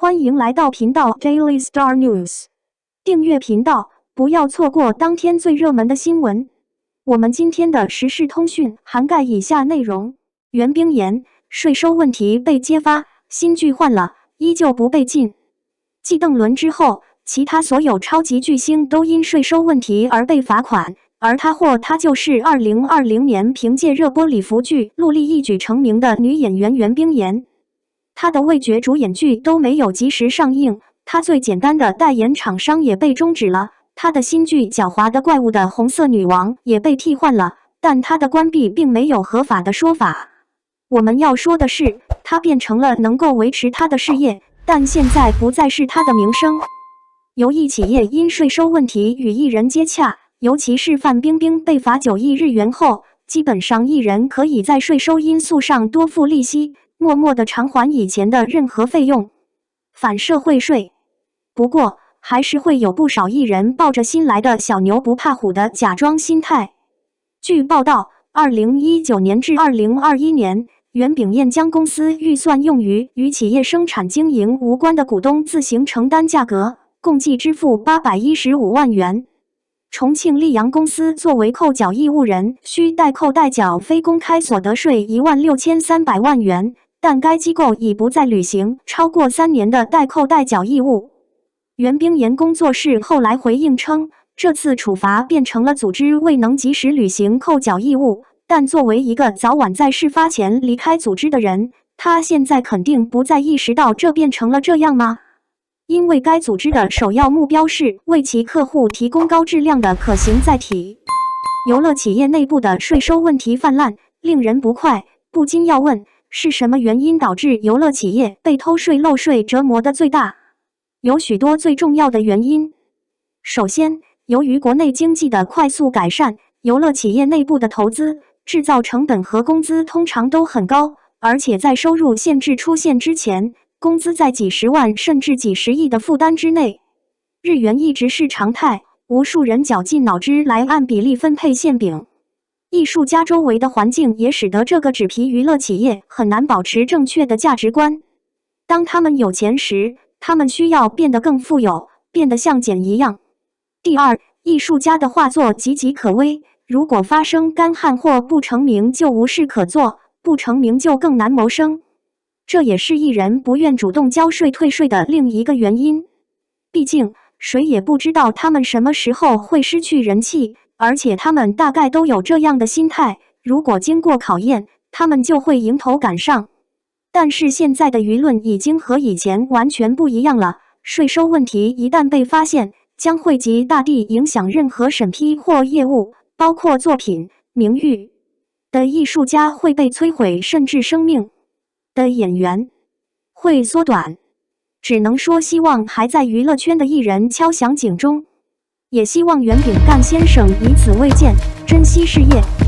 欢迎来到频道 Daily Star News， 订阅频道，不要错过当天最热门的新闻。我们今天的时事通讯涵盖以下内容：袁冰言，税收问题被揭发，新剧换了，依旧不被禁。继邓伦之后，其他所有超级巨星都因税收问题而被罚款，而她就是2020年凭借热播礼服剧《陆丽》一举成名的女演员袁冰言。她的味觉主演剧都没有及时上映，她最简单的代言厂商也被终止了，她的新剧《狡猾的怪物》的红色女王也被替换了，但她的关闭并没有合法的说法。我们要说的是，她变成了能够维持她的事业，但现在不再是她的名声。有一企业因税收问题与艺人接洽，尤其是范冰冰被罚9亿日元后，基本上艺人可以在税收因素上多付利息，默默地偿还以前的任何费用，反社会税。不过，还是会有不少艺人抱着新来的小牛不怕虎的假装心态。据报道，2019年至2021年，袁炳彦将公司预算用于与企业生产经营无关的股东自行承担价格，共计支付815万元。重庆溧阳公司作为扣缴义务人，需代扣代缴非公开所得税16300万元，但该机构已不再履行超过3年的代扣代缴义务。袁冰言工作室后来回应称，这次处罚变成了组织未能及时履行扣缴义务，但作为一个早晚在事发前离开组织的人，他现在肯定不再意识到这变成了这样吗？因为该组织的首要目标是为其客户提供高质量的可行载体。游乐企业内部的税收问题泛滥，令人不快，不禁要问，是什么原因导致游乐企业被偷税漏税折磨的最大？有许多最重要的原因。首先，由于国内经济的快速改善，游乐企业内部的投资、制造成本和工资通常都很高，而且在收入限制出现之前，工资在几十万甚至几十亿的负担之内。日元一直是常态，无数人绞尽脑汁来按比例分配馅饼。艺术家周围的环境也使得这个纸皮娱乐企业很难保持正确的价值观。当他们有钱时，他们需要变得更富有，变得像茧一样。第二，艺术家的画作岌岌可危，如果发生干旱或不成名就无事可做，不成名就更难谋生。这也是艺人不愿主动交税退税的另一个原因。毕竟，谁也不知道他们什么时候会失去人气，而且他们大概都有这样的心态，如果经过考验，他们就会迎头赶上。但是现在的舆论已经和以前完全不一样了，税收问题一旦被发现，将会极大地影响任何审批或业务，包括作品、名誉的艺术家会被摧毁，甚至生命的演员会缩短。只能说希望还在娱乐圈的艺人敲响警钟，也希望袁炳干先生以此为鉴，珍惜事业。